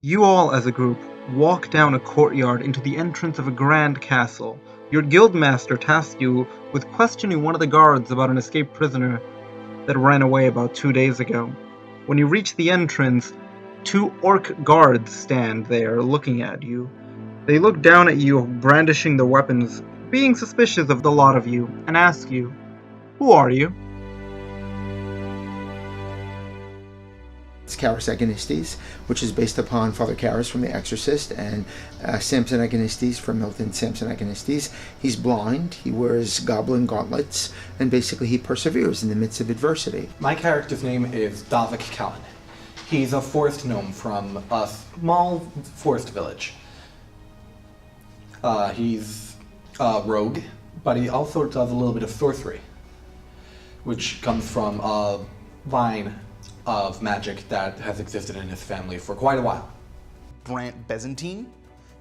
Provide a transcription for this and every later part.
You all, as a group, walk down a courtyard into the entrance of a grand castle. Your guildmaster tasks you with questioning one of the guards about an escaped prisoner that ran away about 2 days ago. When you reach the entrance, two orc guards stand there looking at you. They look down at you, brandishing their weapons, being suspicious of the lot of you, and ask you, "Who are you?" It's Charis Agonistes, which is based upon Father Charis from The Exorcist, and Samson Agonistes from Milton Samson Agonistes. He's blind, he wears goblin gauntlets, and basically he perseveres in the midst of adversity. My character's name is Davik Callan. He's a forest gnome from a small forest village. He's a rogue, but he also does a little bit of sorcery, which comes from a vine of magic that has existed in his family for quite a while. Brant Bezantine.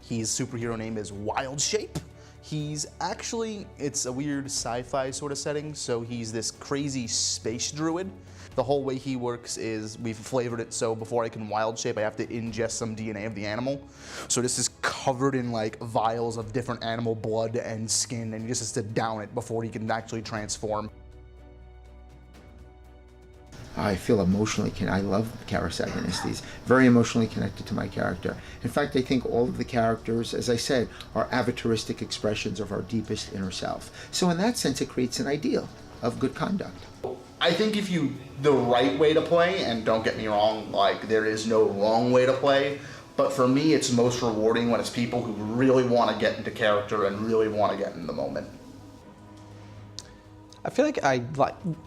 His superhero name is Wild Shape. He's actually, it's a weird sci-fi sort of setting, so he's this crazy space druid. The whole way he works is we've flavored it so before I can wild shape, I have to ingest some DNA of the animal. So this is covered in like vials of different animal blood and skin, and he just has to down it before he can actually transform. I feel emotionally I love Charis Agonistes, very emotionally connected to my character. In fact, I think all of the characters, as I said, are avataristic expressions of our deepest inner self. So in that sense, it creates an ideal of good conduct. I think if you, the right way to play, and don't get me wrong, like there is no wrong way to play, but for me it's most rewarding when it's people who really want to get into character and really want to get in the moment. I feel like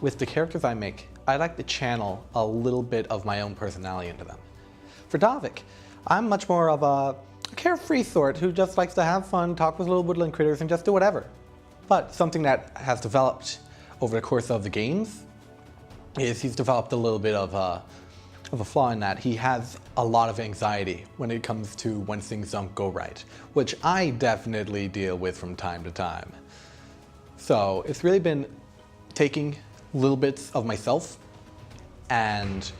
with the characters I make, I like to channel a little bit of my own personality into them. For Davik, I'm much more of a carefree sort who just likes to have fun, talk with little woodland critters, and just do whatever. But something that has developed over the course of the games is he's developed a little bit of a flaw in that he has a lot of anxiety when it comes to when things don't go right, which I definitely deal with from time to time. So it's really been taking little bits of myself and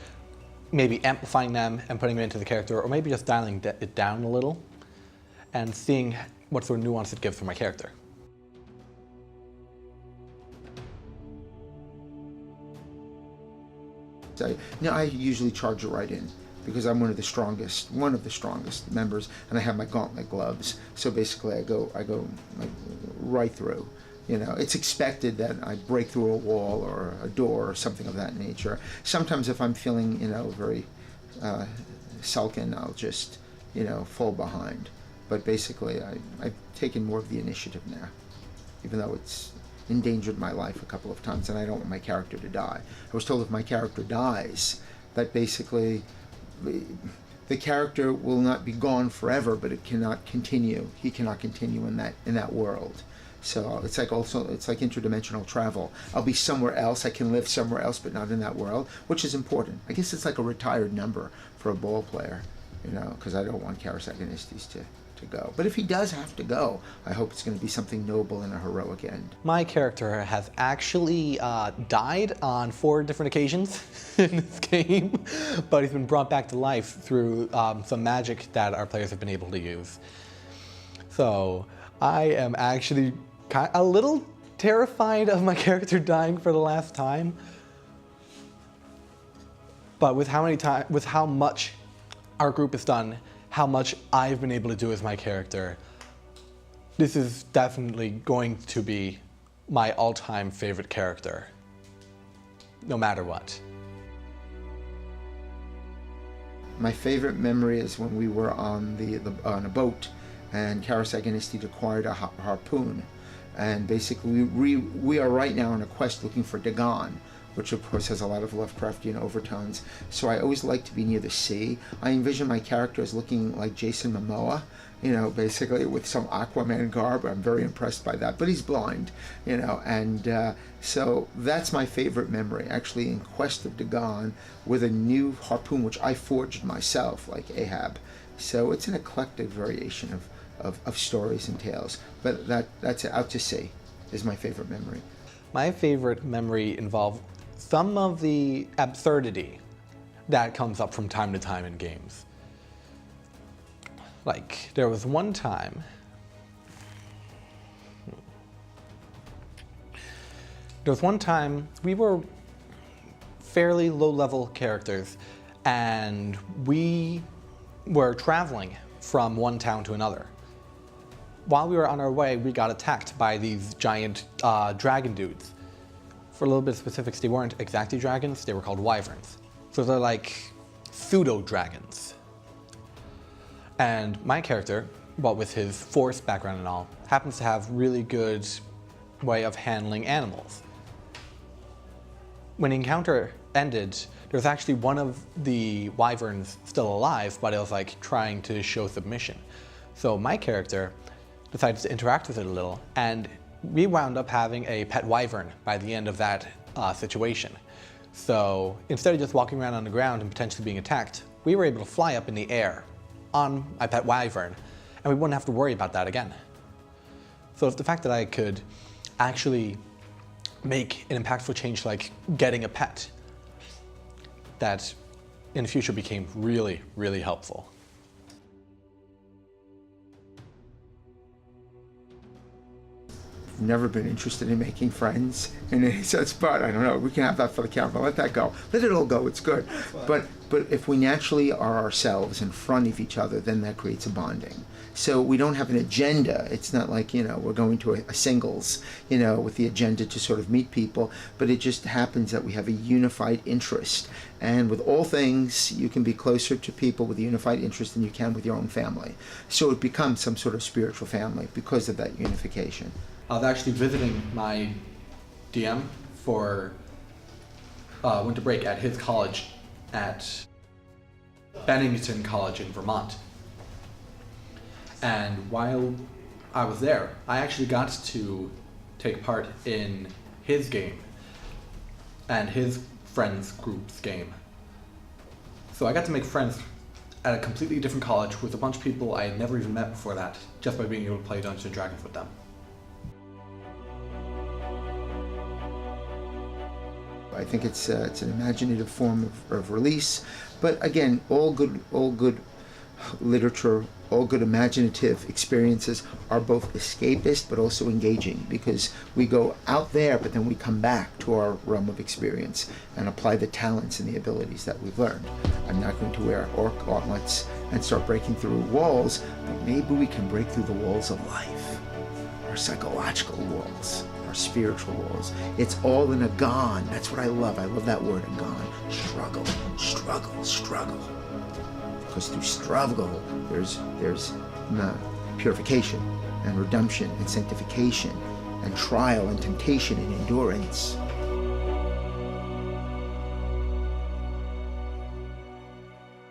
maybe amplifying them and putting them into the character, or maybe just dialing it down a little and seeing what sort of nuance it gives for my character. I usually charge it right in because I'm one of the strongest members, and I have my gauntlet gloves. So basically, I go like right through. You know, it's expected that I break through a wall or a door or something of that nature. Sometimes if I'm feeling, very sullen, I'll just, fall behind. But basically, I've taken more of the initiative now, even though it's endangered my life a couple of times, and I don't want my character to die. I was told if my character dies, that basically the character will not be gone forever, but it cannot continue. He cannot continue in that world. So it's like interdimensional travel. I'll be somewhere else. I can live somewhere else, but not in that world, which is important. I guess it's like a retired number for a ball player, because I don't want Charis Agonistes to go. But if he does have to go, I hope it's going to be something noble and a heroic end. My character has actually died on 4 different occasions in this game, but he's been brought back to life through some magic that our players have been able to use. So I am actually a little terrified of my character dying for the last time, but with how much our group has done, how much I've been able to do as my character, this is definitely going to be my all-time favorite character, no matter what. My favorite memory is when we were on on a boat, and Charis Agonistes acquired a harpoon, and basically we are right now on a quest looking for Dagon, which of course has a lot of Lovecraftian overtones. So I always like to be near the sea. I envision my character as looking like Jason Momoa, basically with some Aquaman garb. I'm very impressed by that, but he's blind, and so that's my favorite memory, actually in quest of Dagon with a new harpoon, which I forged myself, like Ahab. So it's an eclectic variation of stories and tales, but that's Out to Sea is my favorite memory. My favorite memory involved some of the absurdity that comes up from time to time in games. Like, there was one time. We were fairly low-level characters, and we were traveling from one town to another. While we were on our way, we got attacked by these giant dragon dudes. For a little bit of specifics, they weren't exactly dragons, they were called wyverns. So they're like pseudo-dragons. And my character, well, with his force background and all, happens to have really good way of handling animals. When the encounter ended, there was actually one of the wyverns still alive, but it was like trying to show submission. So my character decided to interact with it a little, and we wound up having a pet wyvern by the end of that situation. So instead of just walking around on the ground and potentially being attacked, we were able to fly up in the air on my pet wyvern, and we wouldn't have to worry about that again. So it's the fact that I could actually make an impactful change like getting a pet that in the future became really, really helpful. Never been interested in making friends in any sense, but I don't know, we can have that for the camera. Let that go. Let it all go, it's good. But if we naturally are ourselves in front of each other, then that creates a bonding. So we don't have an agenda. It's not like, we're going to a singles, with the agenda to sort of meet people, but it just happens that we have a unified interest. And with all things, you can be closer to people with a unified interest than you can with your own family. So it becomes some sort of spiritual family because of that unification. I was actually visiting my DM for winter break at his college at Bennington College in Vermont. And while I was there, I actually got to take part in his game and his friends group's game. So I got to make friends at a completely different college with a bunch of people I had never even met before that, just by being able to play Dungeons & Dragons with them. I think it's an imaginative form of release, but again, all good literature, all good imaginative experiences are both escapist but also engaging, because we go out there but then we come back to our realm of experience and apply the talents and the abilities that we've learned. I'm not going to wear orc gauntlets and start breaking through walls, but maybe we can break through the walls of life, our psychological walls, our spiritual walls. It's all in a gone. That's what I love. I love that word, a gone. Struggle, struggle, struggle. Because through struggle, there's purification and redemption and sanctification and trial and temptation and endurance.